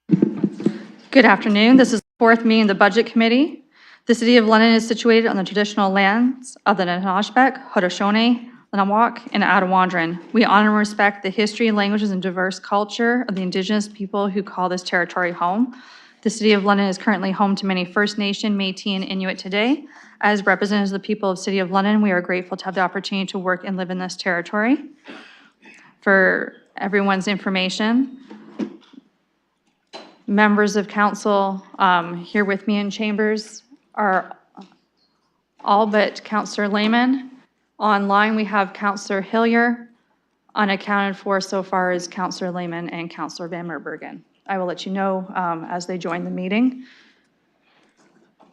Good afternoon. This is the fourth meeting of the Budget Committee. The City of London is situated on the traditional lands of the Anishinaabeg, Haudenosaunee, Lenape, and Attawandaron. We honor and respect the history, languages, and diverse culture of the Indigenous people who call this territory home. The City of London is currently home to many First Nation, Métis, and Inuit today. As representatives of the people of the City of London, we are grateful to have the opportunity to work and live in this territory. For everyone's information, members of council here with me in chambers are all but Councillor Lehman. Online, we have Councillor Hillier. Unaccounted for so far is Councillor Lehman and Councillor Van Merbergen. I will let you know as they join the meeting.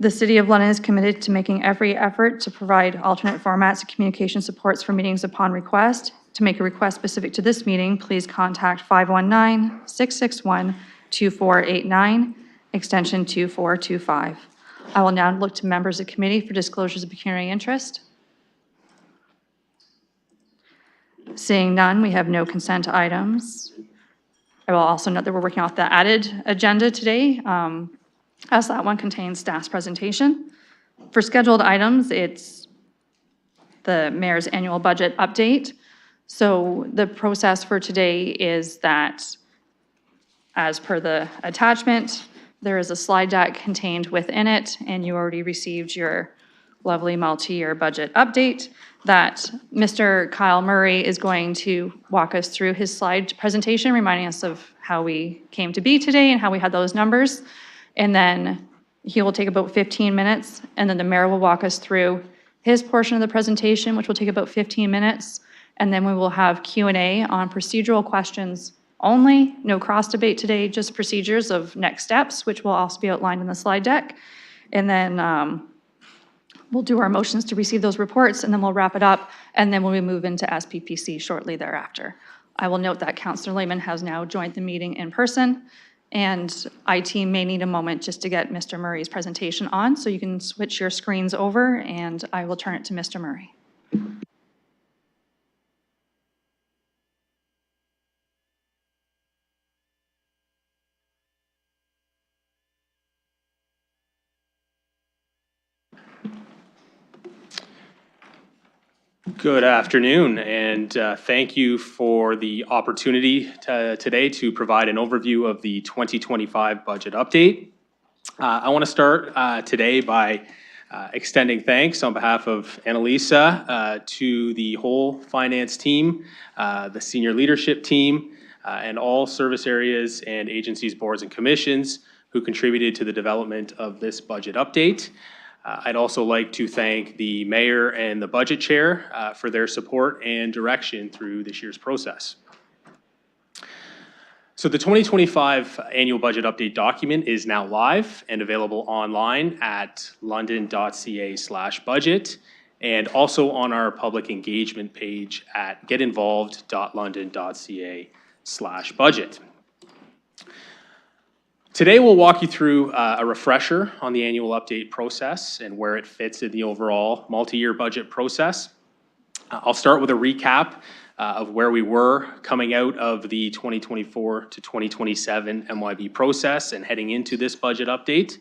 The City of London is committed to making every effort to provide alternate formats of communication supports for meetings upon request. To make a request specific to this meeting, please contact 519-661-2489, extension 2425. I will now look to members of the committee for disclosures of pecuniary interest. Seeing none, we have no consent items. I will also note that we're working off the added agenda today, as that one contains staff's presentation. For scheduled items, it's the mayor's annual budget update. So the process for today is that, as per the attachment, there is a slide deck contained within it, and you already received your lovely multi-year budget update that Mr. Kyle Murray is going to walk us through his slide presentation, reminding us of how we came to be today and how we had those numbers. And then he will take about 15 minutes, and then the mayor will walk us through his portion of the presentation, which will take about 15 minutes. And then we will have Q&A on procedural questions only, no cross debate today, just procedures of next steps, which will also be outlined in the slide deck. And then we'll do our motions to receive those reports, and then we'll wrap it up, and then we'll move into SPPC shortly thereafter. I will note that Councillor Lehman has now joined the meeting in person, and IT may need a moment just to get Mr. Murray's presentation on, so you can switch your screens over, and I will turn it to Mr. Murray. Good afternoon, and thank you for the opportunity today to provide an overview of the 2025 budget update. I want to start today by extending thanks on behalf of Annalisa to the whole finance team, the senior leadership team, and all service areas and agencies, boards, and commissions who contributed to the development of this budget update. I'd also like to thank the mayor and the budget chair for their support and direction through this year's process. So the 2025 annual budget update document is now live and available online at london.ca/budget and also on our public engagement page at getinvolved.london.ca/budget. Today, we'll walk you through a refresher on the annual update process and where it fits in the overall multi-year budget process. I'll start with a recap of where we were coming out of the 2024 to 2027 MYB process and heading into this budget update.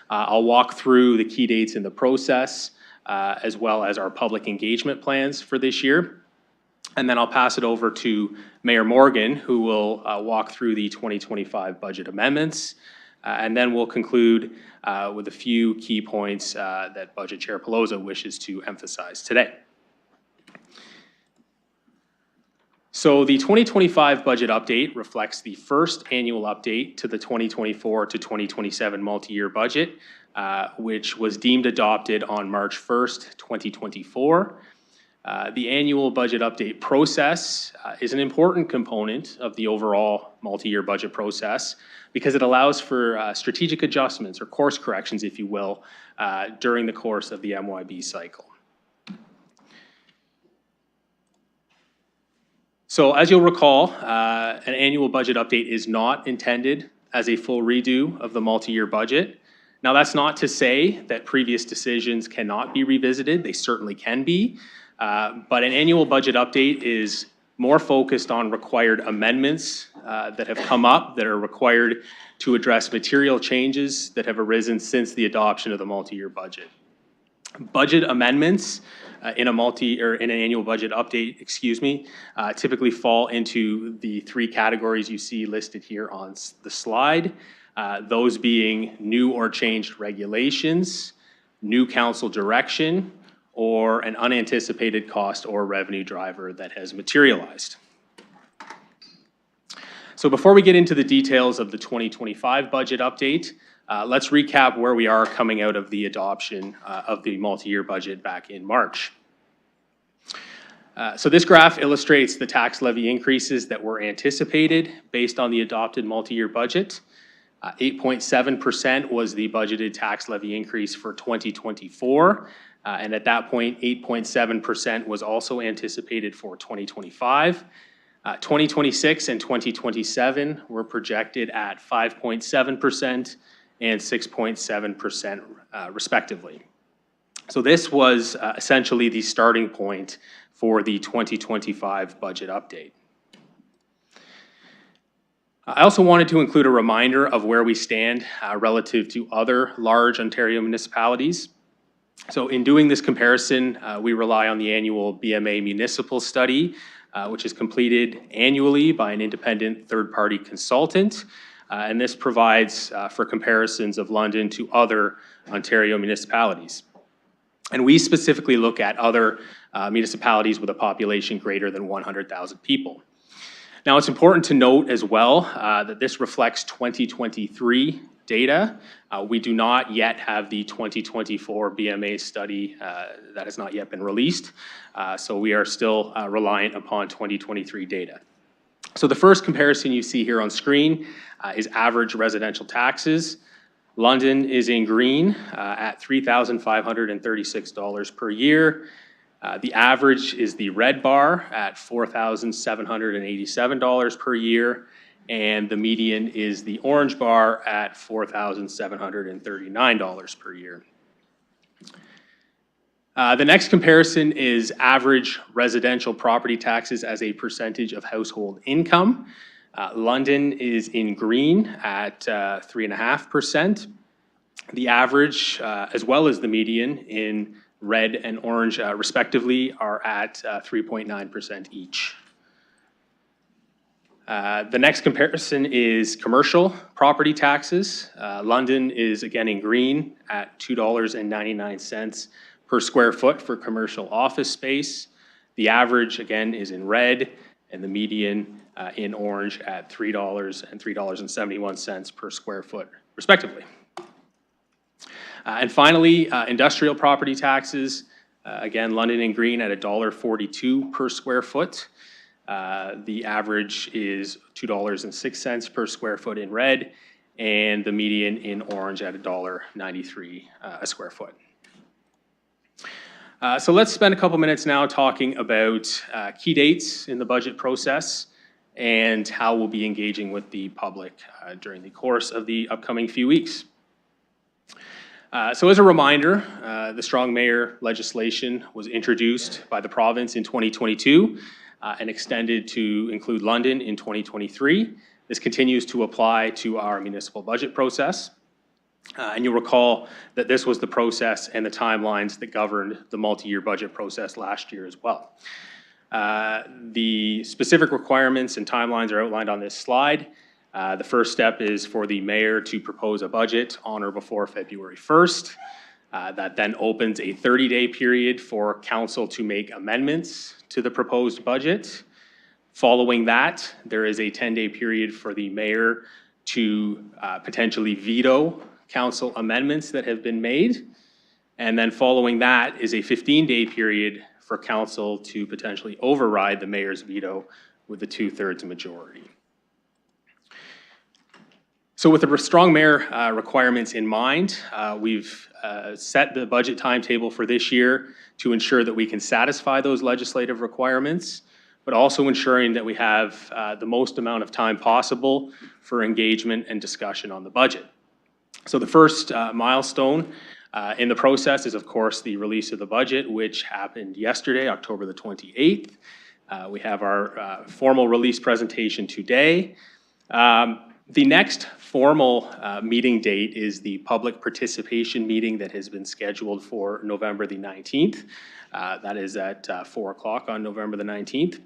I'll walk through the key dates in the process, as well as our public engagement plans for this year. And then I'll pass it over to Mayor Morgan, who will walk through the 2025 budget amendments. And then we'll conclude with a few key points that Budget Chair Pelosa wishes to emphasize today. So the 2025 budget update reflects the first annual update to the 2024 to 2027 multi-year budget, which was deemed adopted on March 1st, 2024. The annual budget update process is an important component of the overall multi-year budget process because it allows for strategic adjustments or course corrections, if you will, during the course of the MYB cycle. So as you'll recall, an annual budget update is not intended as a full redo of the multi-year budget. Now, that's not to say that previous decisions cannot be revisited. They certainly can be. But an annual budget update is more focused on required amendments that have come up that are required to address material changes that have arisen since the adoption of the multi-year budget. Budget amendments in an annual budget update, typically fall into the three categories you see listed here on the slide. Those being new or changed regulations, new council direction, or an unanticipated cost or revenue driver that has materialized. So before we get into the details of the 2025 budget update, let's recap where we are coming out of the adoption of the multi-year budget back in March. So this graph illustrates the tax levy increases that were anticipated based on the adopted multi-year budget. 8.7% was the budgeted tax levy increase for 2024. And at that point, 8.7% was also anticipated for 2025. 2026 and 2027 were projected at 5.7% and 6.7% respectively. So this was essentially the starting point for the 2025 budget update. I also wanted to include a reminder of where we stand relative to other large Ontario municipalities. So in doing this comparison, we rely on the annual BMA municipal study, which is completed annually by an independent third-party consultant. And this provides for comparisons of London to other Ontario municipalities. And we specifically look at other municipalities with a population greater than 100,000 people. Now, it's important to note as well that this reflects 2023 data. We do not yet have the 2024 BMA study that has not yet been released. So we are still reliant upon 2023 data. So the first comparison you see here on screen is average residential taxes. London is in green at $3,536 per year. The average is the red bar at $4,787 per year, and the median is the orange bar at $4,739 per year. The next comparison is average residential property taxes as a percentage of household income. London is in green at 3.5%. The average, as well as the median, in red and orange respectively, are at 3.9% each. The next comparison is commercial property taxes. London is again in green at $2.99 per square foot for commercial office space. The average again is in red, and the median in orange at $3 and $3.71 per square foot respectively. And finally, industrial property taxes, again, London in green at $1.42 per square foot. The average is $2.06 per square foot in red, and the median in orange at $1.93 a square foot. So let's spend a couple minutes now talking about key dates in the budget process and how we'll be engaging with the public during the course of the upcoming few weeks. So as a reminder, the Strong Mayor legislation was introduced by the province in 2022 and extended to include London in 2023. This continues to apply to our municipal budget process. And you'll recall that this was the process and the timelines that governed the multi-year budget process last year as well. The specific requirements and timelines are outlined on this slide. The first step is for the mayor to propose a budget on or before February 1st. That then opens a 30-day period for council to make amendments to the proposed budget. Following that, there is a 10-day period for the mayor to potentially veto council amendments that have been made. And then following that is a 15-day period for council to potentially override the mayor's veto with a 2/3 majority. So with the Strong Mayor requirements in mind, we've set the budget timetable for this year to ensure that we can satisfy those legislative requirements, but also ensuring that we have the most amount of time possible for engagement and discussion on the budget. So the first milestone in the process is, of course, the release of the budget, which happened yesterday, October the 28th. We have our formal release presentation today. The next formal meeting date is the public participation meeting that has been scheduled for November the 19th. That is at 4 o'clock on November the 19th.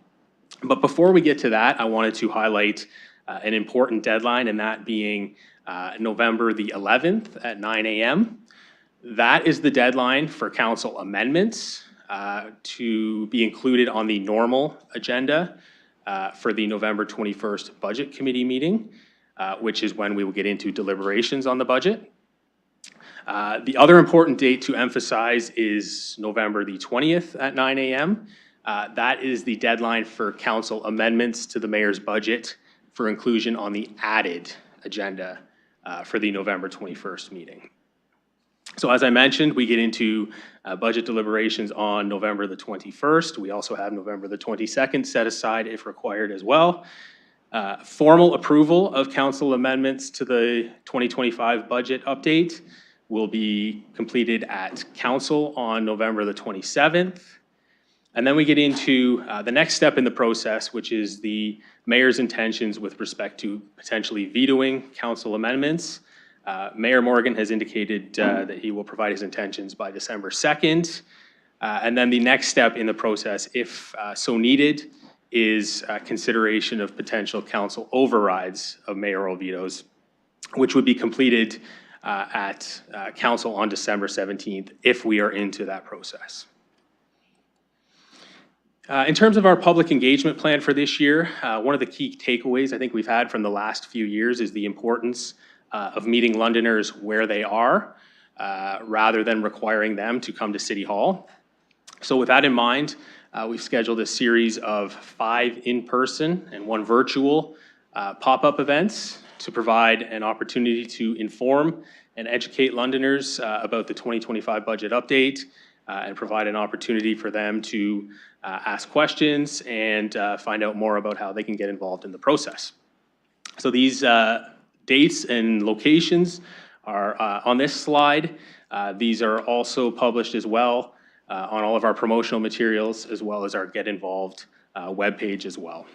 But before we get to that, I wanted to highlight an important deadline, and that being November the 11th at 9 a.m. That is the deadline for council amendments to be included on the normal agenda for the November 21st Budget Committee meeting, which is when we will get into deliberations on the budget. The other important date to emphasize is November the 20th at 9 a.m. That is the deadline for council amendments to the mayor's budget for inclusion on the added agenda for the November 21st meeting. So as I mentioned, we get into budget deliberations on November the 21st. We also have November the 22nd set aside if required as well. Formal approval of council amendments to the 2025 budget update will be completed at council on November the 27th. And then we get into the next step in the process, which is the mayor's intentions with respect to potentially vetoing council amendments. Mayor Morgan has indicated that he will provide his intentions by December 2nd. And then the next step in the process, if so needed, is consideration of potential council overrides of mayoral vetoes, which would be completed at council on December 17th if we are into that process. In terms of our public engagement plan for this year, one of the key takeaways I think we've had from the last few years is the importance of meeting Londoners where they are, rather than requiring them to come to City Hall. So with that in mind, we've scheduled a series of 5 in-person and 1 virtual pop-up events to provide an opportunity to inform and educate Londoners about the 2025 budget update and provide an opportunity for them to ask questions and find out more about how they can get involved in the process. So these dates and locations are on this slide. These are also published as well on all of our promotional materials, as well as our Get Involved webpage as well.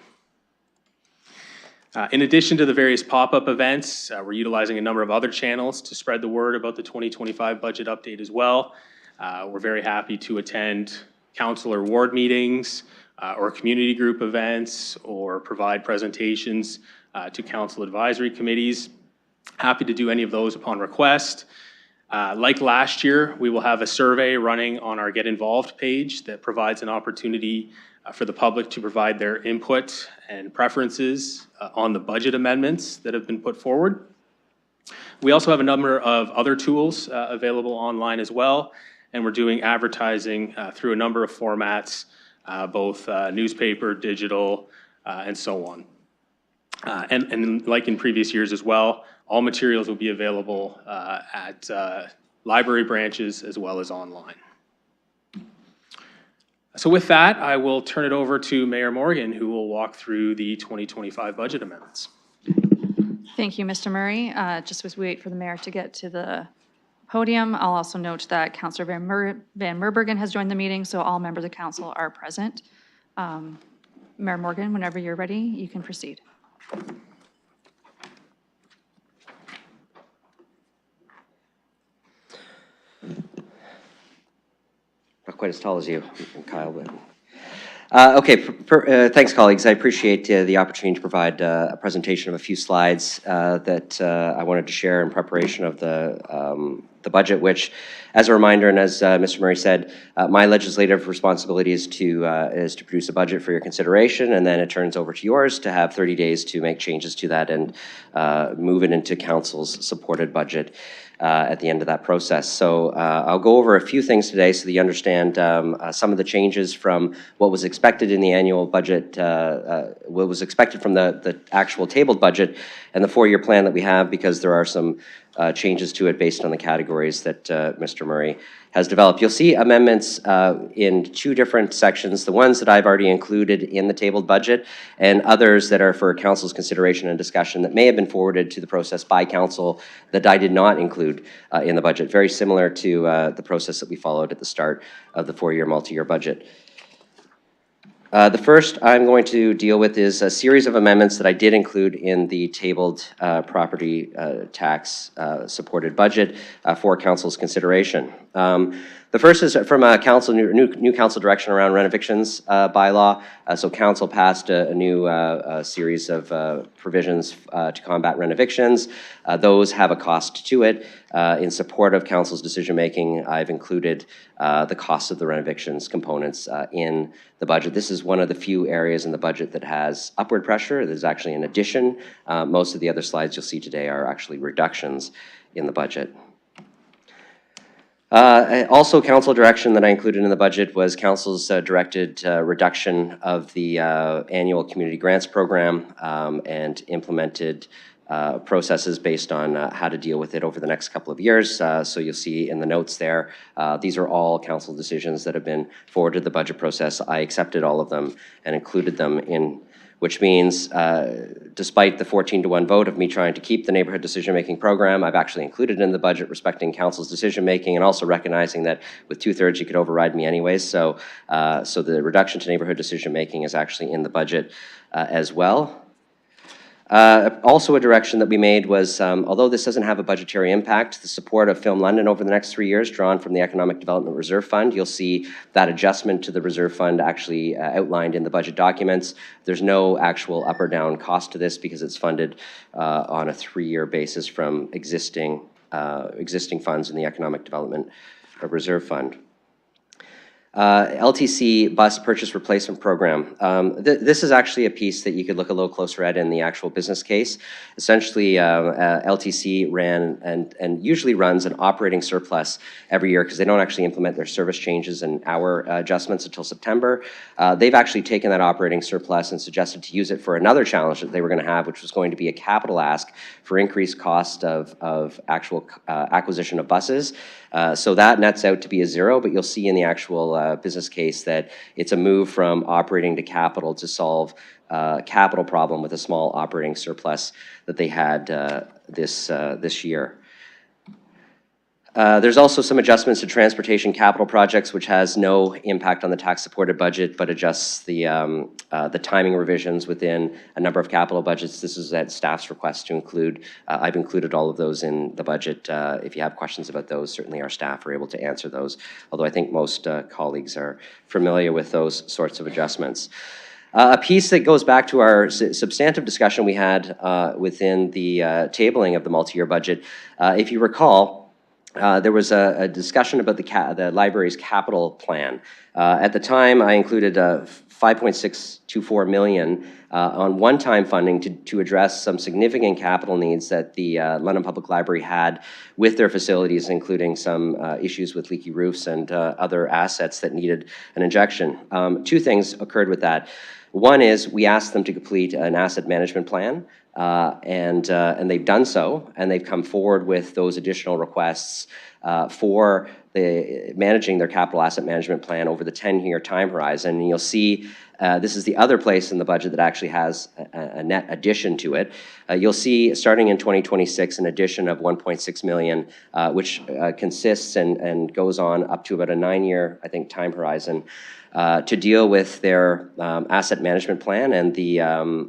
In addition to the various pop-up events, we're utilizing a number of other channels to spread the word about the 2025 budget update as well. We're very happy to attend council or ward meetings or community group events or provide presentations to council advisory committees. Happy to do any of those upon request. Like last year, we will have a survey running on our Get Involved page that provides an opportunity for the public to provide their input and preferences on the budget amendments that have been put forward. We also have a number of other tools available online as well, and we're doing advertising through a number of formats, both newspaper, digital, and so on. And like in previous years as well, all materials will be available at library branches as well as online. So with that, I will turn it over to Mayor Morgan, who will walk through the 2025 budget amendments. Thank you, Mr. Murray. Just as we wait for the mayor to get to the podium, I'll also note that Councillor Van Merbergen has joined the meeting, so all members of council are present. Mayor Morgan, whenever you're ready, you can proceed. Not quite as tall as you, Kyle, but. Okay, thanks, colleagues. I appreciate the opportunity to provide a presentation of a few slides that I wanted to share in preparation of the budget, which, as a reminder, and as Mr. Murray said, my legislative responsibility is to produce a budget for your consideration, and then it turns over to yours to have 30 days to make changes to that and move it into council's supported budget at the end of that process. So I'll go over a few things today so that you understand some of the changes from what was expected in the annual budget, what was expected from the actual tabled budget and the 4-year plan that we have, because there are some changes to it based on the categories that Mr. Murray has developed. You'll see amendments in 2 different sections, the ones that I've already included in the tabled budget and others that are for council's consideration and discussion that may have been forwarded to the process by council that I did not include in the budget, very similar to the process that we followed at the start of the 4-year multi-year budget. The first I'm going to deal with is a series of amendments that I did include in the tabled property tax supported budget for council's consideration. The first is from a council new council direction around renovictions bylaw. So council passed a new series of provisions to combat renovictions. Those have a cost to it. In support of council's decision making, I've included the cost of the renovictions components in the budget. This is one of the few areas in the budget that has upward pressure. There's actually an addition. Most of the other slides you'll see today are actually reductions in the budget. Also, council direction that I included in the budget was council's directed reduction of the annual community grants program and implemented processes based on how to deal with it over the next couple of years. So you'll see in the notes there, these are all council decisions that have been forwarded to the budget process. I accepted all of them and included them in, which means despite the 14-to-1 vote of me trying to keep the neighborhood decision-making program, I've actually included in the budget respecting council's decision-making and also recognizing that with 2/3 you could override me anyways. So, so the reduction to neighborhood decision-making is actually in the budget as well. Also a direction that we made was, although this doesn't have a budgetary impact, the support of Film London over the next 3 years drawn from the Economic Development Reserve Fund. You'll see that adjustment to the reserve fund actually outlined in the budget documents. There's no actual up or down cost to this because it's funded on a 3-year basis from existing funds in the Economic Development Reserve Fund. LTC Bus Purchase Replacement Program. This is actually a piece that you could look a little closer at in the actual business case. Essentially, LTC ran and usually runs an operating surplus every year because they don't actually implement their service changes and hour adjustments until September. They've actually taken that operating surplus and suggested to use it for another challenge that they were going to have, which was going to be a capital ask for increased cost of actual acquisition of buses. So that nets out to be a zero, but you'll see in the actual business case that it's a move from operating to capital to solve capital problem with a small operating surplus that they had this year. There's also some adjustments to transportation capital projects, which has no impact on the tax-supported budget, but adjusts the timing revisions within a number of capital budgets. This is at staff's request to include. I've included all of those in the budget. If you have questions about those, certainly our staff are able to answer those, although I think most colleagues are familiar with those sorts of adjustments. A piece that goes back to our substantive discussion we had within the tabling of the multi-year budget. If you recall, there was a discussion about the library's capital plan. At the time, I included $5.624 million on one-time funding to address some significant capital needs that the London Public Library had with their facilities, including some issues with leaky roofs and other assets that needed an injection. Two things occurred with that. One is we asked them to complete an asset management plan. And they've done so, and they've come forward with those additional requests for managing their capital asset management plan over the 10-year time horizon. And you'll see this is the other place in the budget that actually has a net addition to it. You'll see, starting in 2026, an addition of $1.6 million, which consists and goes on up to about a 9-year, I think, time horizon. To deal with their asset management plan and the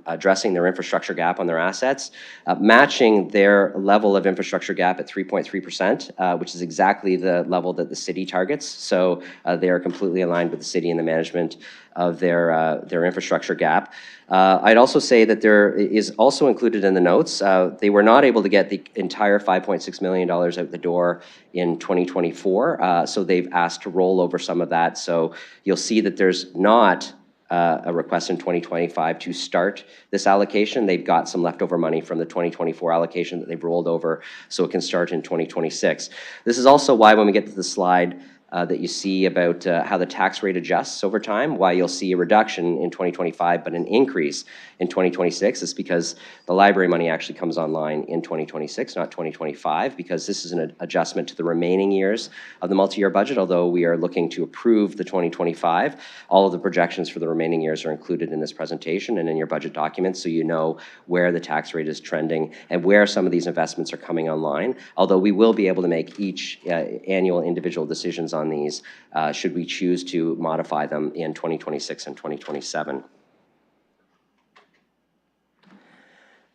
addressing their infrastructure gap on their assets, matching their level of infrastructure gap at 3.3%, which is exactly the level that the city targets. So they are completely aligned with the city and the management of their infrastructure gap. I'd also say that there is also included in the notes, they were not able to get the entire $5.6 million out the door in 2024, so they've asked to roll over some of that. So you'll see that there's not a request in 2025 to start this allocation. They've got some leftover money from the 2024 allocation that they've rolled over, so it can start in 2026. This is also why when we get to the slide that you see about how the tax rate adjusts over time, why you'll see a reduction in 2025 but an increase in 2026 is because the library money actually comes online in 2026, not 2025, because this is an adjustment to the remaining years of the multi-year budget. Although we are looking to approve the 2025, all of the projections for the remaining years are included in this presentation and in your budget documents, so you know where the tax rate is trending and where some of these investments are coming online. Although we will be able to make each annual individual decisions on on these should we choose to modify them in 2026 and 2027.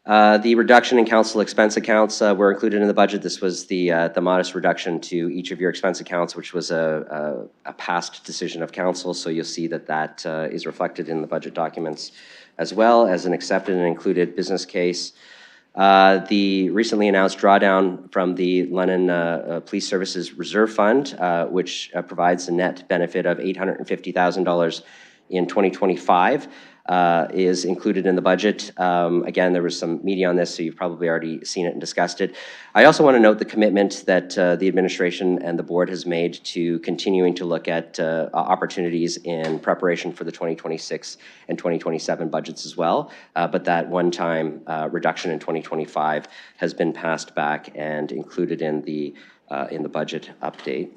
The reduction in council expense accounts were included in the budget. This was the modest reduction to each of your expense accounts, which was a past decision of council. So you'll see that that is reflected in the budget documents as well as an accepted and included business case. The recently announced drawdown from the London Police Services Reserve Fund, which provides a net benefit of $850,000 in 2025, is included in the budget. Again, there was some media on this, so you've probably already seen it and discussed it. I also want to note the commitment that the administration and the board has made to continuing to look at opportunities in preparation for the 2026 and 2027 budgets as well. But that one-time reduction in 2025 has been passed back and included in the budget update.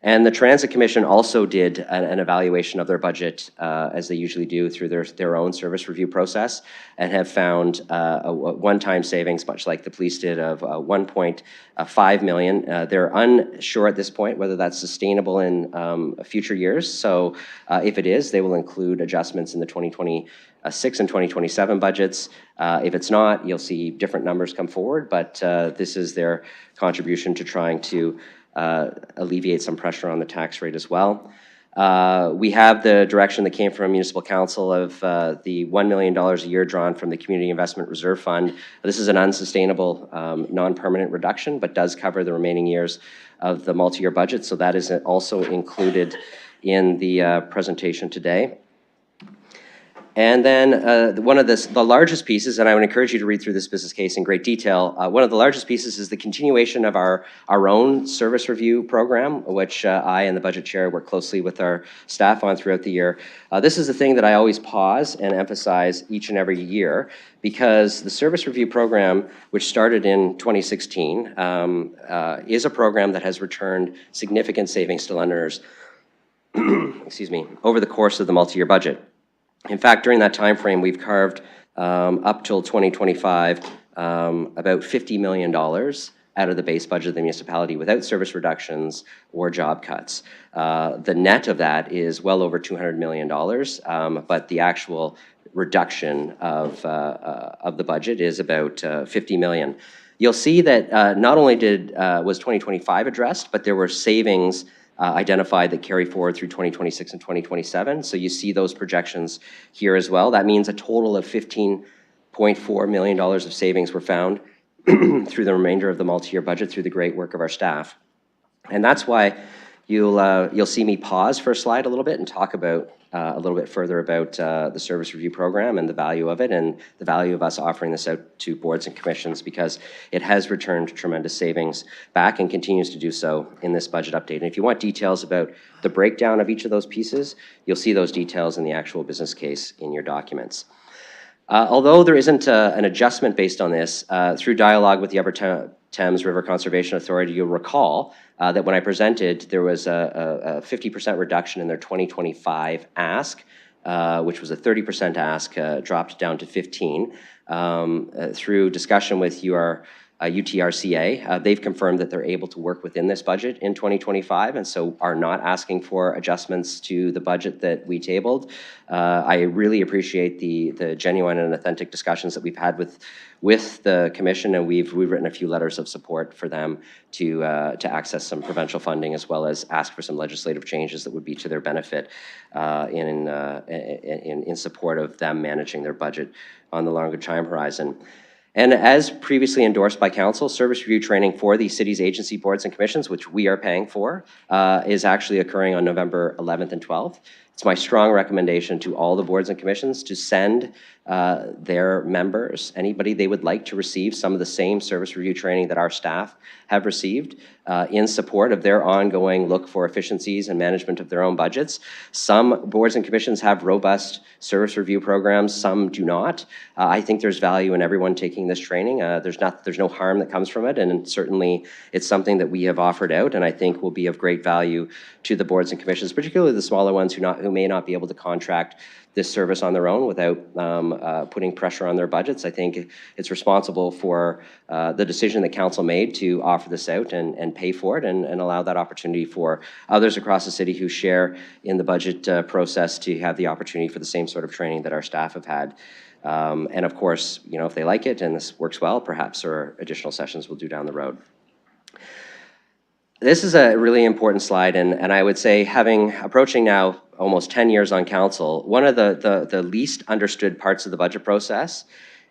And the Transit Commission also did an evaluation of their budget, as they usually do through their own service review process, and have found a one-time savings, much like the police did, of $1.5 million. They're unsure at this point whether that's sustainable in future years. So if it is, they will include adjustments in the 2026 and 2027 budgets. If it's not, you'll see different numbers come forward, but this is their contribution to trying to alleviate some pressure on the tax rate as well. We have the direction that came from Municipal Council of the $1 million a year drawn from the Community Investment Reserve Fund. This is an unsustainable, non-permanent reduction, but does cover the remaining years of the multi-year budget, so that is also included in the presentation today. And then one of the largest pieces, and I would encourage you to read through this business case in great detail, one of the largest pieces is the continuation of our own service review program, which I and the budget chair work closely with our staff on throughout the year. This is the thing that I always pause and emphasize each and every year, because the service review program, which started in 2016, is a program that has returned significant savings to Londoners excuse me, over the course of the multi-year budget. In fact, during that time frame, we've carved up till 2025 about $50 million out of the base budget of the municipality without service reductions or job cuts. The net of that is well over $200 million, but the actual reduction of the budget is about $50 million. You'll see that not only was 2025 addressed, but there were savings identified that carry forward through 2026 and 2027. So you see those projections here as well. That means a total of $15.4 million of savings were found through the remainder of the multi-year budget through the great work of our staff. And that's why you'll see me pause for a slide a little bit and talk about a little bit further about the service review program and the value of it and the value of us offering this out to boards and commissions, because it has returned tremendous savings back and continues to do so in this budget update. And if you want details about the breakdown of each of those pieces, you'll see those details in the actual business case in your documents. Although there isn't an adjustment based on this, through dialogue with the Upper Thames River Conservation Authority, you'll recall that when I presented, there was a 50% reduction in their 2025 ask, which was a 30% ask, dropped down to 15. Through discussion with UTRCA, they've confirmed that they're able to work within this budget in 2025, and so are not asking for adjustments to the budget that we tabled. I really appreciate the genuine and authentic discussions that we've had with the commission, and we've written a few letters of support for them to access some provincial funding, as well as ask for some legislative changes that would be to their benefit in support of them managing their budget on the longer time horizon. And as previously endorsed by council, service review training for the city's agency boards and commissions, which we are paying for, is actually occurring on November 11th and 12th. It's my strong recommendation to all the boards and commissions to send their members, anybody they would like to receive some of the same service review training that our staff have received in support of their ongoing look for efficiencies and management of their own budgets. Some boards and commissions have robust service review programs, some do not. I think there's value in everyone taking this training. There's no harm that comes from it, and certainly it's something that we have offered out and I think will be of great value to the boards and commissions, particularly the smaller ones who may not be able to contract this service on their own without putting pressure on their budgets. I think it's responsible for the decision that council made to offer this out and pay for it and allow that opportunity for others across the city who share in the budget process to have the opportunity for the same sort of training that our staff have had. And of course, you know, if they like it and this works well, perhaps there are additional sessions we'll do down the road. This is a really important slide, and I would say, approaching now almost 10 years on council, one of the least understood parts of the budget process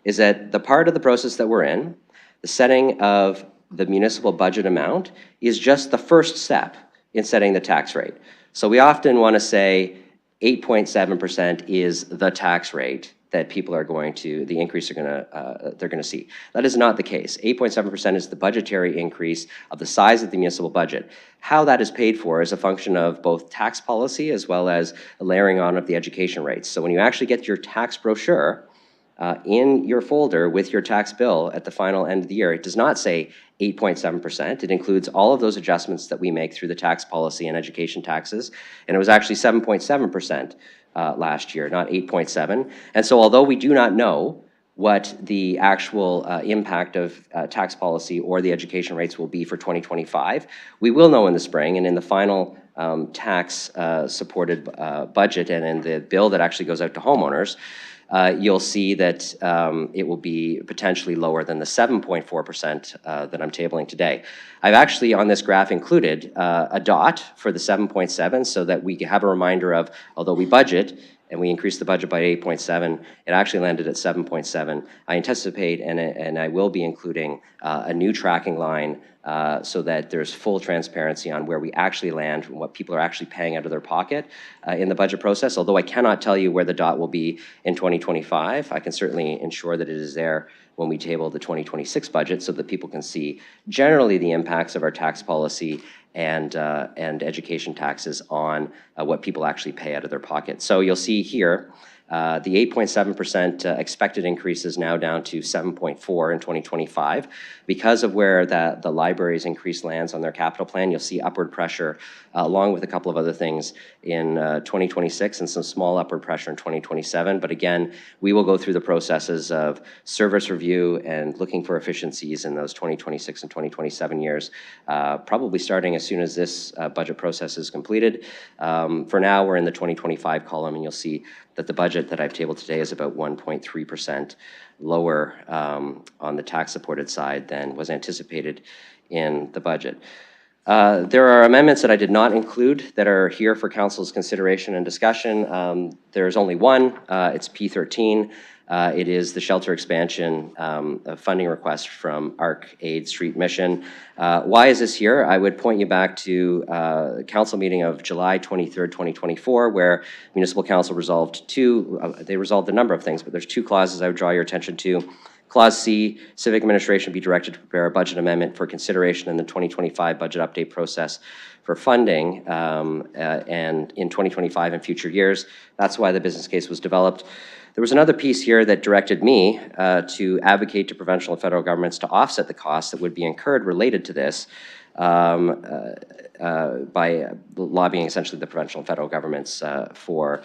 is that the part of the process that we're in, the setting of the municipal budget amount, is just the first step in setting the tax rate. So we often want to say 8.7% is the tax rate that people are going to, the increase they're going to see. That is not the case. 8.7% is the budgetary increase of the size of the municipal budget. How that is paid for is a function of both tax policy as well as a layering on of the education rates. So when you actually get your tax brochure in your folder with your tax bill at the final end of the year, it does not say 8.7%. It includes all of those adjustments that we make through the tax policy and education taxes, and it was actually 7.7%. Last year, not 8.7. And so although we do not know what the actual impact of tax policy or the education rates will be for 2025, we will know in the spring, and in the final tax supported budget and in the bill that actually goes out to homeowners, you'll see that it will be potentially lower than the 7.4% that I'm tabling today. I've actually, on this graph, included a dot for the 7.7 so that we have a reminder of, although we budget and we increased the budget by 8.7, it actually landed at 7.7. I anticipate, and I will be including a new tracking line so that there's full transparency on where we actually land and what people are actually paying out of their pocket in the budget process. Although I cannot tell you where the dot will be in 2025, I can certainly ensure that it is there when we table the 2026 budget so that people can see generally the impacts of our tax policy and education taxes on what people actually pay out of their pocket. So you'll see here, the 8.7% expected increase is now down to 7.4 in 2025. Because of where the library's increase lands on their capital plan, you'll see upward pressure along with a couple of other things in 2026 and some small upward pressure in 2027. But again, we will go through the processes of service review and looking for efficiencies in those 2026 and 2027 years, probably starting as soon as this budget process is completed. For now, we're in the 2025 column, and you'll see that the budget that I've tabled today is about 1.3% lower on the tax-supported side than was anticipated in the budget. There are amendments that I did not include that are here for council's consideration and discussion. There's only one. It's P13. It is the shelter expansion funding request from ARC Aid Street Mission. Why is this here? I would point you back to council meeting of July 23rd, 2024, where municipal council resolved they resolved a number of things, but there's two clauses I would draw your attention to. Clause C, civic administration be directed to prepare a budget amendment for consideration in the 2025 budget update process for funding and in 2025 and future years. That's why the business case was developed. There was another piece here that directed me to advocate to provincial and federal governments to offset the costs that would be incurred related to this by lobbying essentially the provincial and federal governments for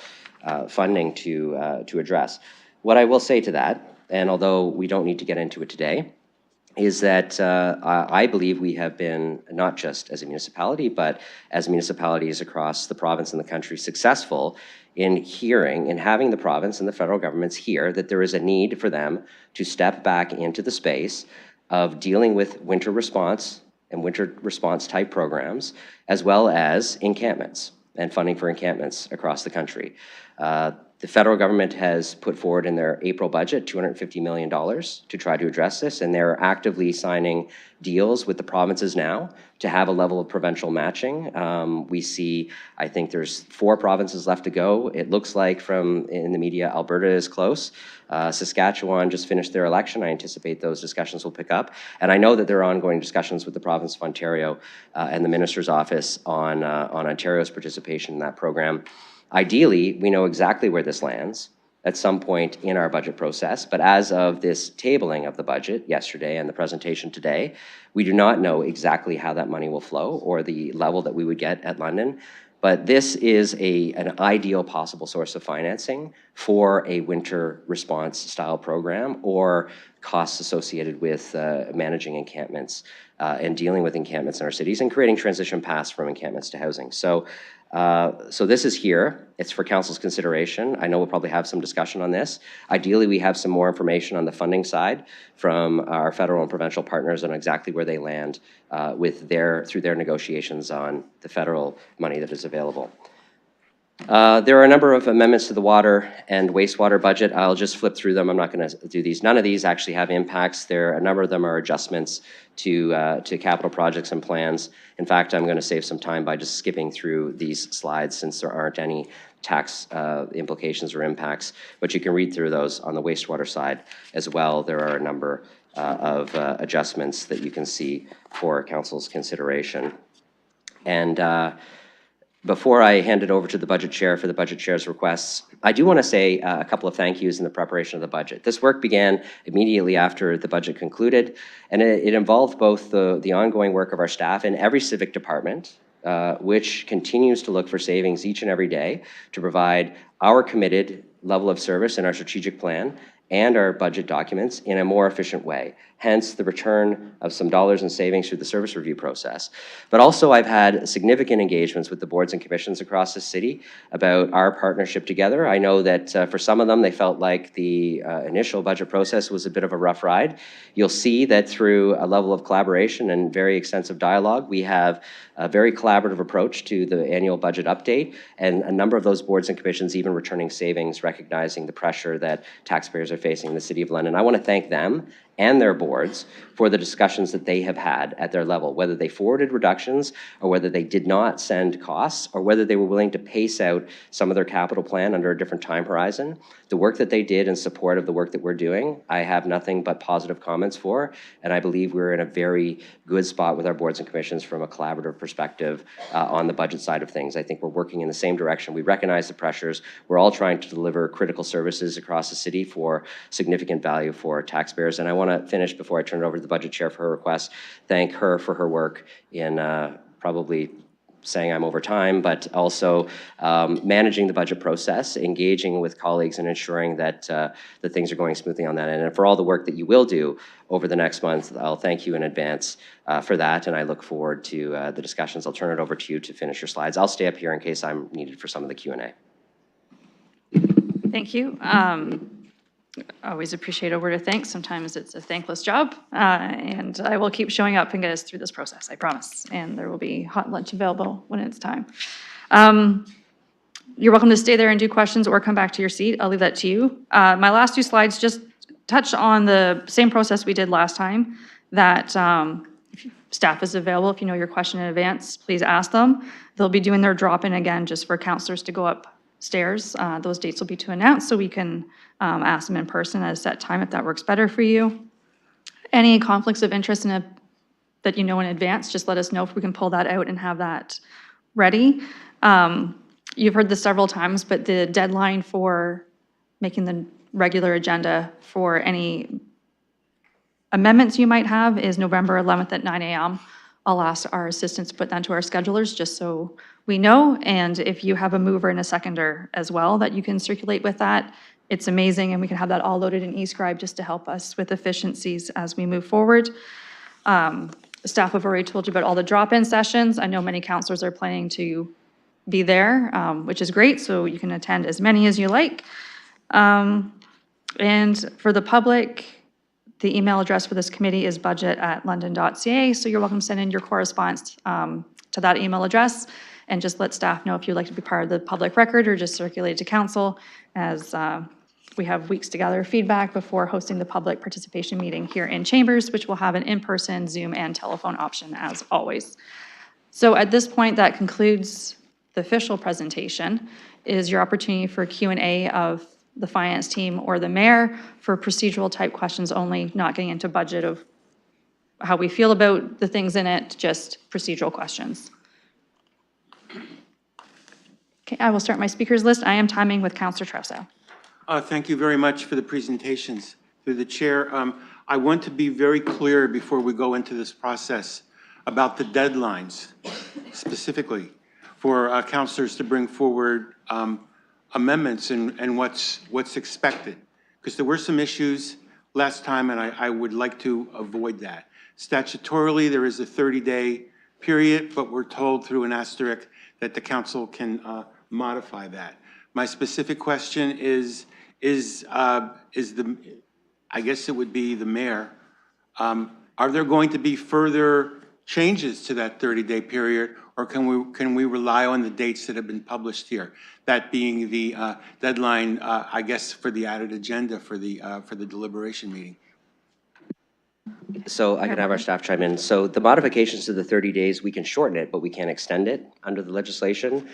funding to address. What I will say to that, and although we don't need to get into it today, is that I believe we have been, not just as a municipality, but as municipalities across the province and the country, successful in hearing and having the province and the federal governments hear that there is a need for them to step back into the space of dealing with winter response and winter response type programs, as well as encampments and funding for encampments across the country. The federal government has put forward in their April budget $250 million to try to address this, and they're actively signing deals with the provinces now to have a level of provincial matching. We see, I think there's 4 provinces left to go. It looks like from in the media, Alberta is close. Saskatchewan just finished their election. I anticipate those discussions will pick up. And I know that there are ongoing discussions with the province of Ontario and the minister's office on Ontario's participation in that program. Ideally, we know exactly where this lands, at some point in our budget process. But as of this tabling of the budget yesterday and the presentation today, we do not know exactly how that money will flow or the level that we would get at London. But this is an ideal possible source of financing for a winter response style program or costs associated with managing encampments and dealing with encampments in our cities and creating transition paths from encampments to housing. So this is here. It's for council's consideration. I know we'll probably have some discussion on this. Ideally, we have some more information on the funding side from our federal and provincial partners on exactly where they land through their negotiations on the federal money that is available. There are a number of amendments to the water and wastewater budget. I'll just flip through them. I'm not going to do these. None of these actually have impacts. A number of them are adjustments to capital projects and plans. In fact, I'm going to save some time by just skipping through these slides since there aren't any tax implications or impacts. But you can read through those on the wastewater side as well. There are a number of adjustments that you can see for council's consideration. And before I hand it over to the budget chair for the budget chair's requests, I do want to say a couple of thank yous in the preparation of the budget. This work began immediately after the budget concluded, and it involved both the ongoing work of our staff in every civic department, which continues to look for savings each and every day to provide our committed level of service in our strategic plan and our budget documents in a more efficient way. Hence the return of some dollars in savings through the service review process. But also I've had significant engagements with the boards and commissions across the city about our partnership together. I know that for some of them, they felt like the initial budget process was a bit of a rough ride. You'll see that through a level of collaboration and very extensive dialogue, we have a very collaborative approach to the annual budget update, and a number of those boards and commissions even returning savings, recognizing the pressure that taxpayers are facing in the City of London. I want to thank them and their boards for the discussions that they have had at their level, whether they forwarded reductions or whether they did not send costs or whether they were willing to pace out some of their capital plan under a different time horizon. The work that they did in support of the work that we're doing, I have nothing but positive comments for, and I believe we're in a very good spot with our boards and commissions from a collaborative perspective on the budget side of things. I think we're working in the same direction. We recognize the pressures. We're all trying to deliver critical services across the city for significant value for taxpayers, and I want to finish before I turn it over to the budget chair for her request, thank her for her work in probably saying I'm over time, but also managing the budget process, engaging with colleagues and ensuring that that things are going smoothly on that end. And for all the work that you will do over the next month, I'll thank you in advance for that, and I look forward to the discussions. I'll turn it over to you to finish your slides. I'll stay up here in case I'm needed for some of the Q&A. Thank you. I always appreciate a word of thanks. Sometimes it's a thankless job, and I will keep showing up and get us through this process, I promise. And there will be hot lunch available when it's time. You're welcome to stay there and do questions or come back to your seat. I'll leave that to you. My last two slides just touch on the same process we did last time, that if staff is available, if you know your question in advance, please ask them. They'll be doing their drop-in again just for counselors to go upstairs. Those dates will be to announce so we can ask them in person at a set time if that works better for you. Any conflicts of interest that you know in advance, just let us know if we can pull that out and have that ready. You've heard this several times, but the deadline for making the regular agenda for any amendments you might have is November 11th at 9 a.m. I'll ask our assistants to put that to our schedulers just so we know. And if you have a mover and a seconder as well that you can circulate with that, it's amazing, and we can have that all loaded in eScribe just to help us with efficiencies as we move forward. Staff have already told you about all the drop-in sessions. I know many counselors are planning to be there, which is great, so you can attend as many as you like. And for the public, the email address for this committee is budget@london.ca, so you're welcome to send in your correspondence to that email address, and just let staff know if you'd like to be part of the public record or just circulate it to council, as we have weeks to gather feedback before hosting the public participation meeting here in Chambers, which will have an in-person, Zoom, and telephone option as always. So at this point, that concludes the official presentation. Is your opportunity for Q&A of the finance team or the mayor for procedural type questions only, not getting into budget of how we feel about the things in it, just procedural questions. Okay, I will start my speakers list. I am timing with Councillor Trousseau. Thank you very much for the presentations. Through the chair, I want to be very clear before we go into this process about the deadlines specifically for councilors to bring forward amendments and what's expected. Because there were some issues last time, and I would like to avoid that. Statutorily, there is a 30-day period, but we're told through an asterisk that the council can modify that. My specific question is the, I guess it would be the mayor, are there going to be further changes to that 30-day period, or can we rely on the dates that have been published here? That being the deadline, I guess, for the added agenda for the deliberation meeting. So I can have our staff chime in. So the modifications to the 30 days, we can shorten it, but we can't extend it under the legislation.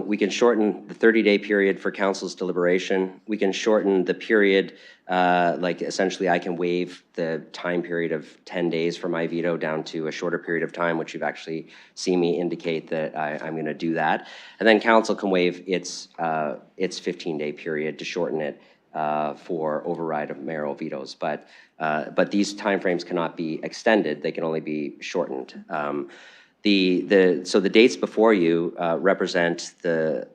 We can shorten the 30-day period for council's deliberation. We can shorten the period, like essentially I can waive the time period of 10 days for my veto down to a shorter period of time, which you've actually seen me indicate that I'm going to do that. And then council can waive its 15-day period to shorten it for override of mayoral vetoes. But these timeframes cannot be extended. They can only be shortened. So the dates before you represent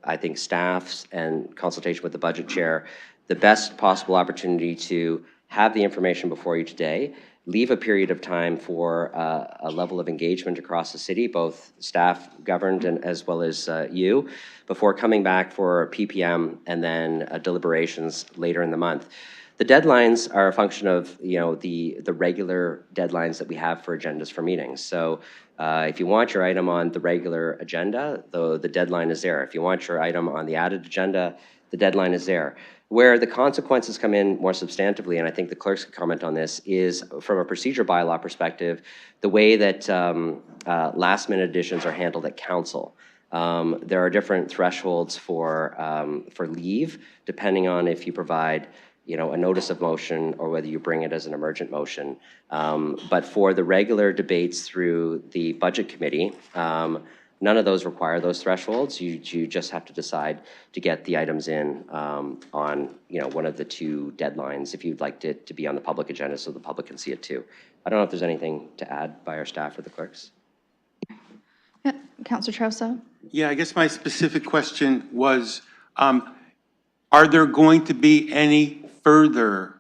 I think staff's and consultation with the budget chair, the best possible opportunity to have the information before you today, leave a period of time for a level of engagement across the city, both staff governed and as well as you, before coming back for PPM and then deliberations later in the month. The deadlines are a function of the regular deadlines that we have for agendas for meetings. So if you want your item on the regular agenda, the deadline is there. If you want your item on the added agenda, the deadline is there. Where the consequences come in more substantively, and I think the clerks could comment on this, is from a procedure bylaw perspective, the way that last-minute additions are handled at council. There are different thresholds for leave, depending on if you provide a notice of motion or whether you bring it as an emergent motion. But for the regular debates through the budget committee, none of those require those thresholds. You just have to decide to get the items in on one of the two deadlines if you'd like it to be on the public agenda so the public can see it too. I don't know if there's anything to add by our staff or the clerks. Yeah, Councilor Trosa. Yeah, I guess my specific question was, are there going to be any further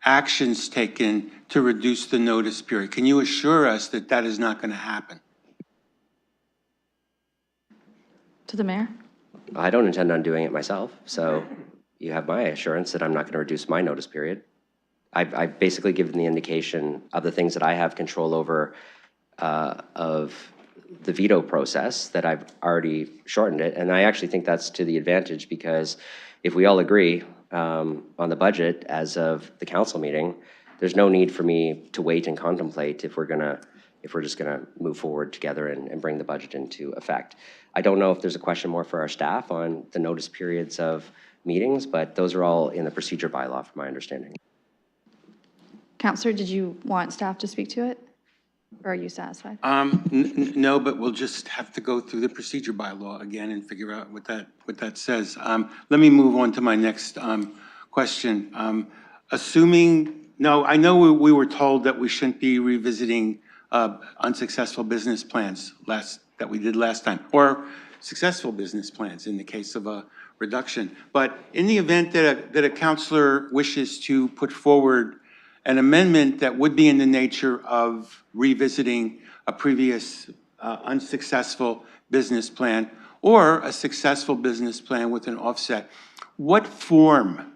actions taken to reduce the notice period? Can you assure us that that is not going to happen? To the mayor. I don't intend on doing it myself, so you have my assurance that I'm not going to reduce my notice period. I've basically given the indication of the things that I have control over of the veto process, that I've already shortened it. And I actually think that's to the advantage, because if we all agree on the budget as of the council meeting, there's no need for me to wait and contemplate if we're just gonna move forward together and bring the budget into effect. I don't know if there's a question more for our staff on the notice periods of meetings, but those are all in the procedure bylaw from my understanding. Councilor, did you want staff to speak to it? Or are you satisfied? No, but we'll just have to go through the procedure bylaw again and figure out what that says. Let me move on to my next question. I know we were told that we shouldn't be revisiting unsuccessful business plans that we did last time, or successful business plans in the case of a reduction. But in the event that a councilor wishes to put forward an amendment that would be in the nature of revisiting a previous unsuccessful business plan or a successful business plan with an offset, what form,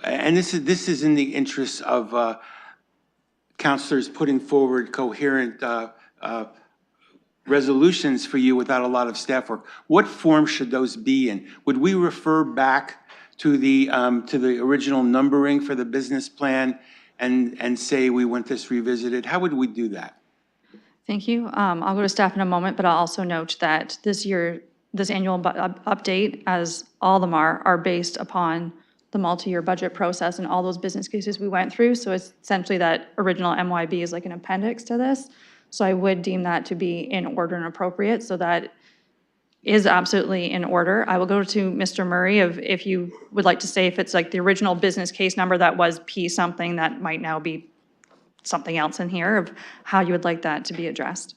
and this is in the interest of councilors putting forward coherent resolutions for you without a lot of staff work, what form should those be in? Would we refer back to the original numbering for the business plan and say we want this revisited? How would we do that? Thank you. I'll go to staff in a moment, but I'll also note that this annual update, as all of them are based upon the multi-year budget process and all those business cases we went through. So it's essentially that original MYB is like an appendix to this. So I would deem that to be in order and appropriate, so that is absolutely in order. I will go to Mr. Murray if you would like to say if it's like the original business case number that was P something that might now be something else in here, of how you would like that to be addressed.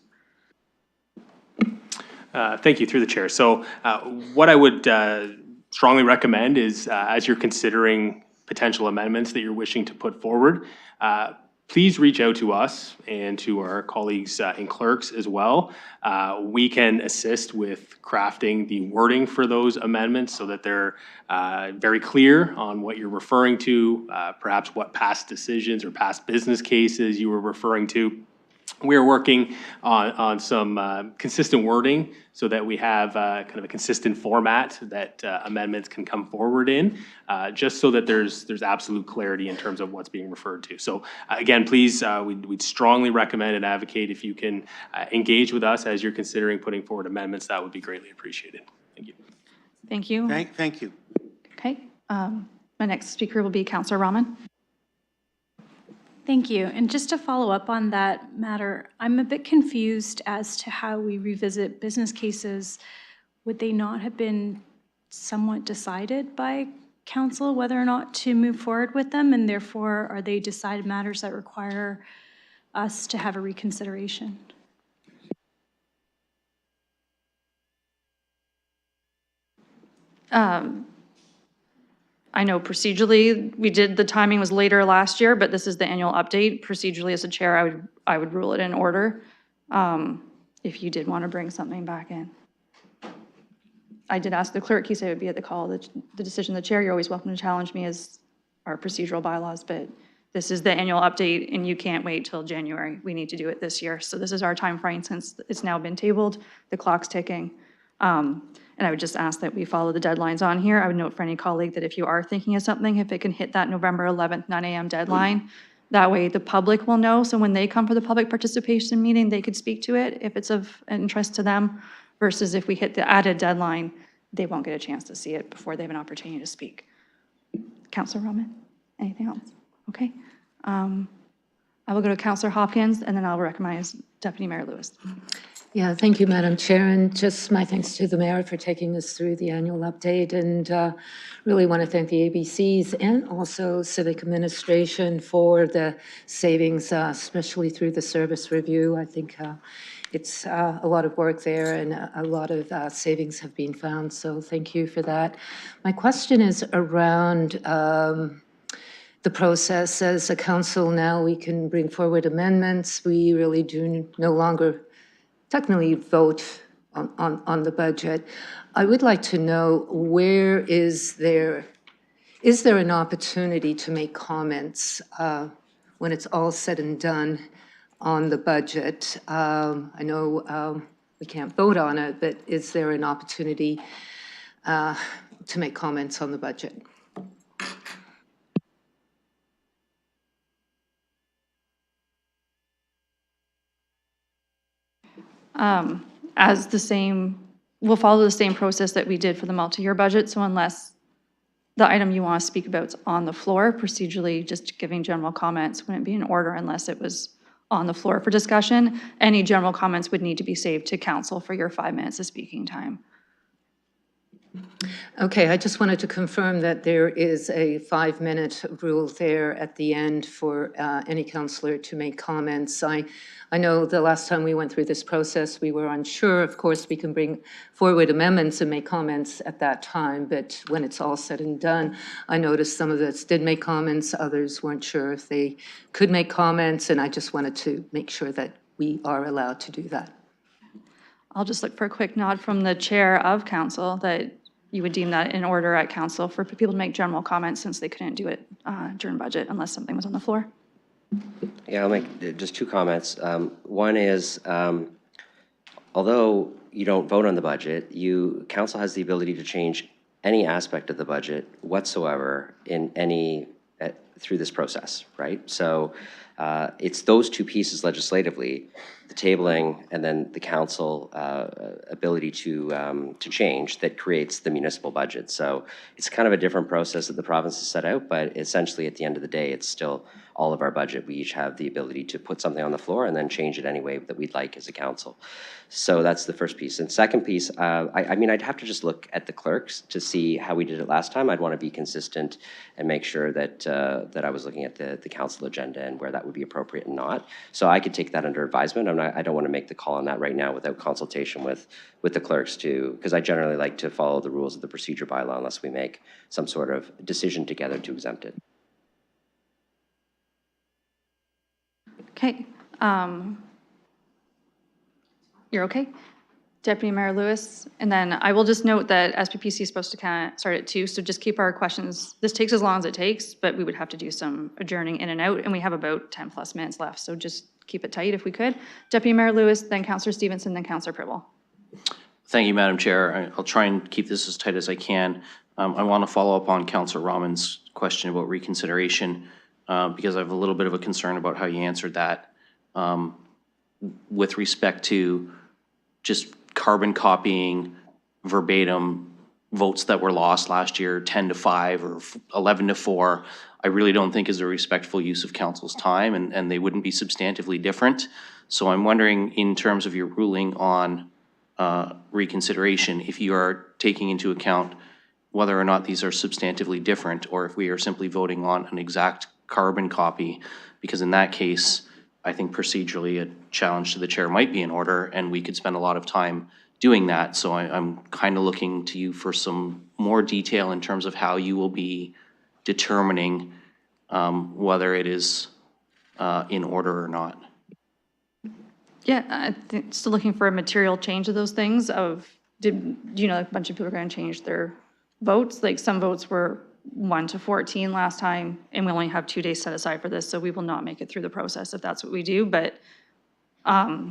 Thank you, through the chair. So what I would strongly recommend is, as you're considering potential amendments that you're wishing to put forward, please reach out to us and to our colleagues in clerks as well. We can assist with crafting the wording for those amendments so that they're very clear on what you're referring to, perhaps what past decisions or past business cases you were referring to. We're working on some consistent wording so that we have kind of a consistent format that amendments can come forward in, just so that there's absolute clarity in terms of what's being referred to. So again, please, we'd strongly recommend and advocate if you can engage with us as you're considering putting forward amendments. That would be greatly appreciated. Thank you. Thank you. Thank you. Okay. My next speaker will be Councillor Rahman. Thank you. And just to follow up on that matter, I'm a bit confused as to how we revisit business cases. Would they not have been somewhat decided by council whether or not to move forward with them? And therefore, are they decided matters that require us to have a reconsideration? I know procedurally, the timing was later last year, but this is the annual update. Procedurally, as a chair, I would rule it in order, if you did want to bring something back in. I did ask the clerk, he said it would be at the call, the decision of the chair. You're always welcome to challenge me as our procedural bylaws, but this is the annual update, and you can't wait till January. We need to do it this year. So this is our time frame since it's now been tabled, the clock's ticking. And I would just ask that we follow the deadlines on here. I would note for any colleague that if you are thinking of something, if it can hit that November 11th, 9 a.m. deadline, that way the public will know. So when they come for the public participation meeting, they could speak to it if it's of interest to them, versus if we hit the added deadline, they won't get a chance to see it before they have an opportunity to speak. Councillor Rahman, anything else? Okay. I will go to Councillor Hopkins, and then I'll recognize Deputy Mayor Lewis. Yeah, thank you, Madam Chair, and just my thanks to the mayor for taking us through the annual update, and really want to thank the ABCs and also Civic Administration for the savings, especially through the service review. I think it's a lot of work there, and a lot of savings have been found, so thank you for that. My question is around the process. As a council now, we can bring forward amendments. We really do no longer technically vote on the budget. I would like to know, where is there an opportunity to make comments when it's all said and done on the budget? I know we can't vote on it, but is there an opportunity to make comments on the budget? We'll follow the same process that we did for the multi-year budget. So unless the item you want to speak about is on the floor, procedurally, just giving general comments wouldn't be in order unless it was on the floor for discussion. Any general comments would need to be saved to council for your 5 minutes of speaking time. Okay, I just wanted to confirm that there is a 5-minute rule there at the end for any councillor to make comments. I know the last time we went through this process, we were unsure. Of course, we can bring forward amendments and make comments at that time, but when it's all said and done, I noticed some of us did make comments, others weren't sure if they could make comments, and I just wanted to make sure that we are allowed to do that. I'll just look for a quick nod from the chair of council that you would deem that in order at council for people to make general comments, since they couldn't do it during budget unless something was on the floor. Yeah, I'll make just 2 comments. One is, although you don't vote on the budget, council has the ability to change any aspect of the budget whatsoever in any through this process, right? So it's those two pieces legislatively, the tabling and then the council ability to change, that creates the municipal budget. So it's kind of a different process that the province has set out, but essentially at the end of the day, it's still all of our budget. We each have the ability to put something on the floor and then change it any way that we'd like as a council. So that's the first piece. And second piece, I mean, I'd have to just look at the clerks to see how we did it last time. I'd want to be consistent and make sure that that I was looking at the council agenda and where that would be appropriate and not. So I could take that under advisement. I don't want to make the call on that right now without consultation with the clerks too, because I generally like to follow the rules of the procedure bylaw unless we make some sort of decision together to exempt it. Okay. You're okay? Deputy Mayor Lewis, and then I will just note that SPPC is supposed to kind of start at 2, so just keep our questions. This takes as long as it takes, but we would have to do some adjourning in and out, and we have about 10+ minutes left, so just keep it tight if we could. Deputy Mayor Lewis, then Councillor Stevenson, then Councillor Pribble. Thank you, Madam Chair. I'll try and keep this as tight as I can. I want to follow up on Councillor Rahman's question about reconsideration because I have a little bit of a concern about how you answered that with respect to just carbon copying verbatim votes that were lost last year, 10-5 or 11-4. I really don't think is a respectful use of council's time, and they wouldn't be substantively different. So I'm wondering, in terms of your ruling on reconsideration, if you are taking into account whether or not these are substantively different, or if we are simply voting on an exact carbon copy, because in that case, I think procedurally a challenge to the chair might be in order, and we could spend a lot of time doing that. So I'm kind of looking to you for some more detail in terms of how you will be determining whether it is in order or not. Yeah, I think still looking for a material change of those things of, do you know, a bunch of people are going to change their votes? Like some votes were 1-14 last time, and we only have 2 days set aside for this, so we will not make it through the process if that's what we do. But I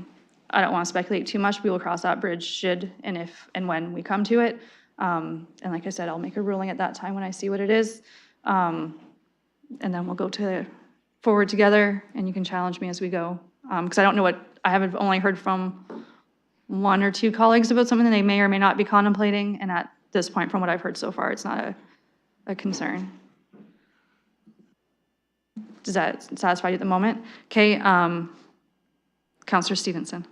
don't want to speculate too much. We will cross that bridge should and if and when we come to it. And like I said, I'll make a ruling at that time when I see what it is. And then we'll go forward together, and you can challenge me as we go. Because I don't know I haven't only heard from 1 or 2 colleagues about something that they may or may not be contemplating. And at this point, from what I've heard so far, it's not a concern. Does that satisfy you at the moment? Okay, Councillor Stevenson.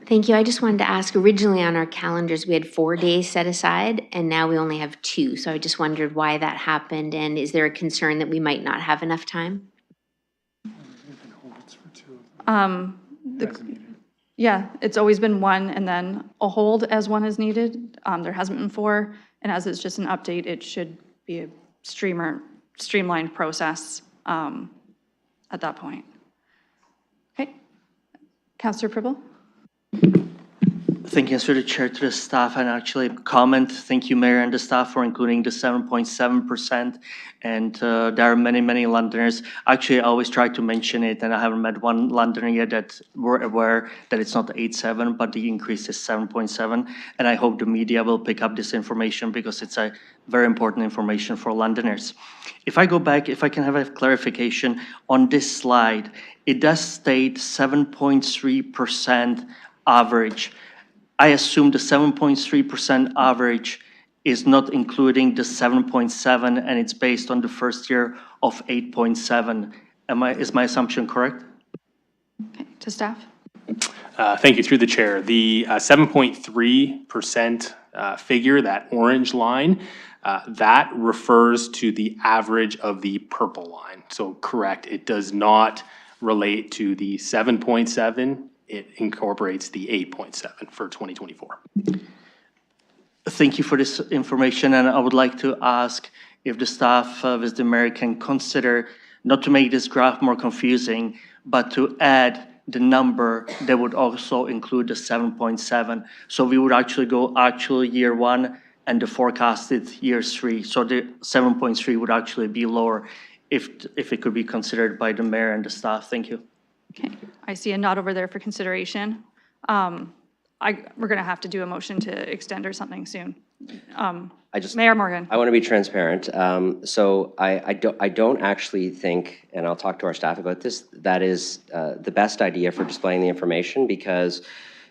Thank you. I just wanted to ask, originally on our calendars, we had 4 days set aside, and now we only have 2. So I just wondered why that happened, and is there a concern that we might not have enough time? Yeah, it's always been 1 and then a hold as 1 is needed. There hasn't been 4, and as it's just an update, it should be a streamlined process at that point. Okay, Councillor Pribble. Thank you, through the chair, to the staff, and actually comment. Thank you, Mayor and the staff, for including the 7.7%. And there are many, many Londoners. Actually, I always try to mention it, and I haven't met one Londoner yet that were aware that it's not 8.7, but the increase is 7.7. And I hope the media will pick up this information because it's a very important information for Londoners. If I go back, if I can have a clarification on this slide, it does state 7.3% average. I assume the 7.3% average is not including the 7.7, and it's based on the first year of 8.7. Is my assumption correct? Okay, to staff. Thank you, through the chair. The 7.3% figure, that orange line, that refers to the average of the purple line. So correct, it does not relate to the 7.7. It incorporates the 8.7 for 2024. Thank you for this information, and I would like to ask if the staff with the mayor can consider, not to make this graph more confusing, but to add the number that would also include the 7.7. So we would actually go actual year 1 and the forecasted year 3. So the 7.3 would actually be lower if it could be considered by the mayor and the staff. Thank you. Okay, I see a nod over there for consideration. we're going to have to do a motion to extend or something soon. I Mayor Morgan. want to be transparent. So I don't actually think, and I'll talk to our staff about this, that is the best idea for displaying the information, because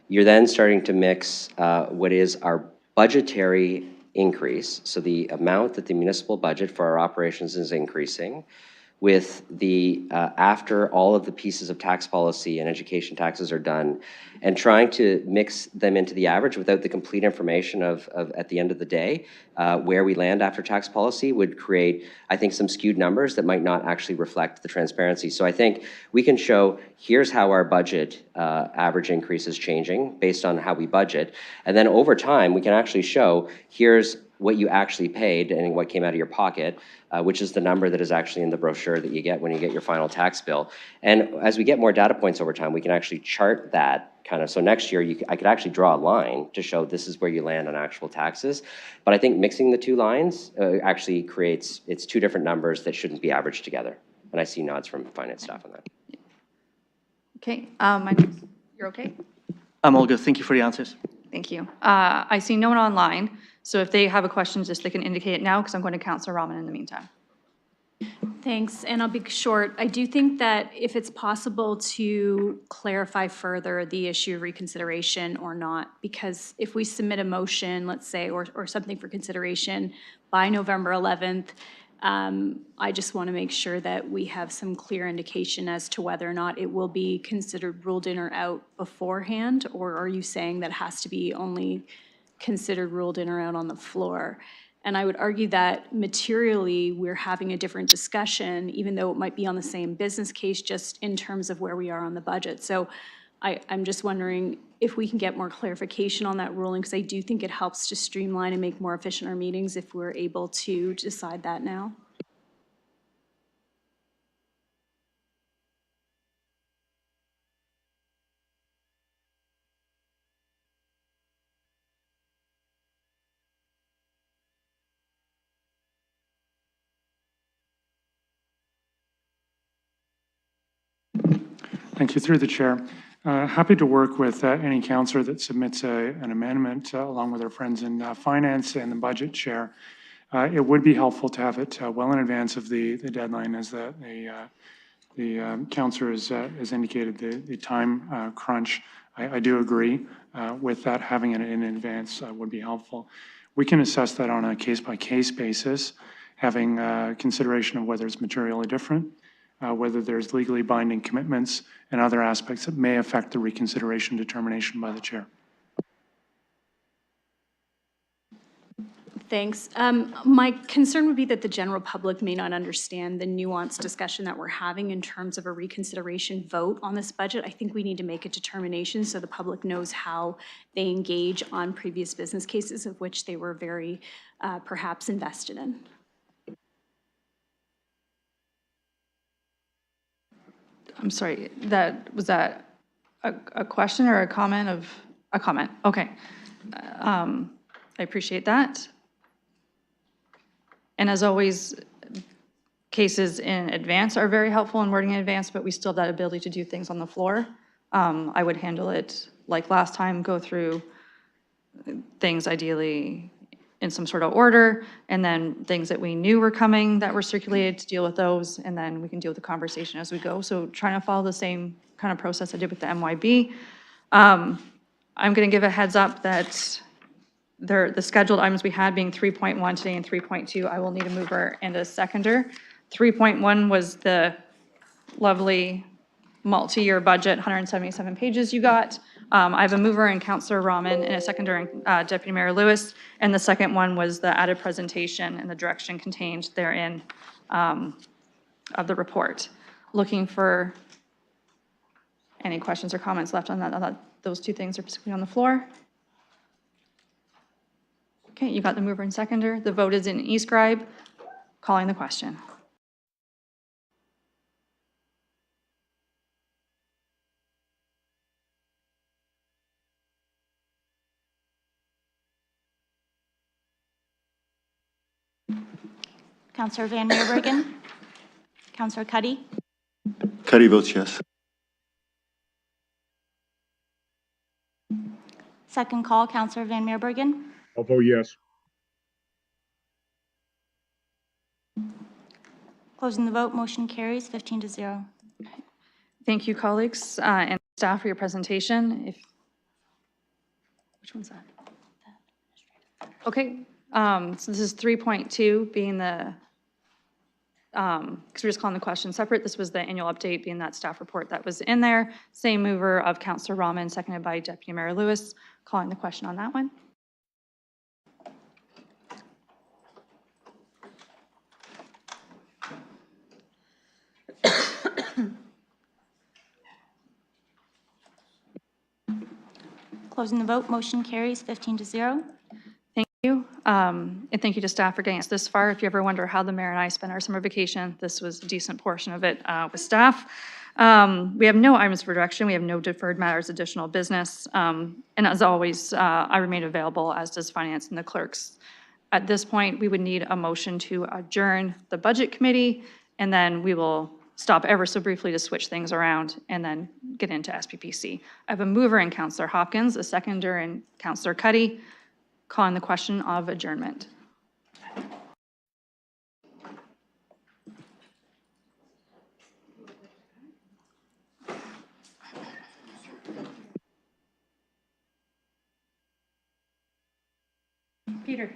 you're then starting to mix what is our budgetary increase, so the amount that the municipal budget for our operations is increasing, with the, after all of the pieces of tax policy and education taxes are done, and trying to mix them into the average without the complete information of at the end of the day, where we land after tax policy would create, I think, some skewed numbers that might not actually reflect the transparency. So I think we can show, here's how our budget average increase is changing based on how we budget. And then over time, we can actually show, here's what you actually paid and what came out of your pocket, which is the number that is actually in the brochure that you get when you get your final tax bill. And as we get more data points over time, we can actually chart that kind of, so next year, I could actually draw a line to show this is where you land on actual taxes. But I think mixing the two lines actually creates, it's two different numbers that shouldn't be averaged together. And I see nods from finance staff on that. Okay, you're okay? I'm all good. Thank you for the answers. Thank you. I see no one online, so if they have a question, just they can indicate it now, because I'm going to Councillor Rahman in the meantime. Thanks, and I'll be short. I do think that if it's possible to clarify further the issue of reconsideration or not, because if we submit a motion, let's say, or something for consideration by November 11th, I just want to make sure that we have some clear indication as to whether or not it will be considered ruled in or out beforehand, or are you saying that it has to be only considered ruled in or out on the floor? And I would argue that materially, we're having a different discussion, even though it might be on the same business case, just in terms of where we are on the budget. So I'm just wondering if we can get more clarification on that ruling, because I do think it helps to streamline and make more efficient our meetings if we're able to decide that now. Thank you. Through the chair. Happy to work with any councillor that submits an amendment along with our friends in finance and the budget chair. It would be helpful to have it well in advance of the deadline, as the councillor has indicated the time crunch. I do agree with that. Having it in advance would be helpful. We can assess that on a case-by-case basis, having consideration of whether it's materially different, whether there's legally binding commitments and other aspects that may affect the reconsideration determination by the chair. Thanks. My concern would be that the general public may not understand the nuanced discussion that we're having in terms of a reconsideration vote on this budget. I think we need to make a determination so the public knows how they engage on previous business cases of which they were very perhaps invested in. I'm sorry, was that a question or a comment of, a comment? Okay. I appreciate that. And as always, cases in advance are very helpful in wording in advance, but we still have that ability to do things on the floor. I would handle it like last time, go through things ideally in some sort of order, and then things that we knew were coming that were circulated to deal with those, and then we can deal with the conversation as we go. So trying to follow the same kind of process I did with the MYB. I'm going to give a heads up that the scheduled items we had being 3.1 today and 3.2, I will need a mover and a seconder. 3.1 was the lovely multi-year budget, 177 pages you got. I have a mover in Councillor Rahman and a seconder in Deputy Mayor Lewis. And the second one was the added presentation and the direction contained therein of the report. Looking for any questions or comments left on that. I thought those two things are specifically on the floor. Okay, you got the mover and seconder. The vote is in eScribe. Calling the question. Councillor Van Meerbergen. Councillor Cuddy. Cuddy votes yes. Second call, Counselor Van Meerbergen. I'll vote yes. Closing the vote, motion carries 15-0. Thank you, colleagues and staff, for your presentation. Which one's that? Okay, so this is 3.2 being the, because we're just calling the question separate. This was the annual update being that staff report that was in there. Same mover of Councillor Rahman, seconded by Deputy Mayor Lewis, calling the question on that one. Closing the vote, motion carries 15-0. Thank you. And thank you to staff for getting us this far. If you ever wonder how the mayor and I spent our summer vacation, this was a decent portion of it with staff. We have no items for direction. We have no deferred matters, additional business. And as always, I remain available, as does finance and the clerks. At this point, we would need a motion to adjourn the budget committee, and then we will stop ever so briefly to switch things around and then get into SPPC. I have a mover in Councillor Hopkins, a seconder in Councillor Cuddy, calling the question of adjournment. Peter.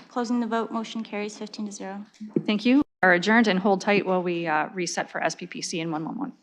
Closing the vote, motion carries 15-0. Thank you. Are adjourned, and hold tight while we reset for SPPC in 111.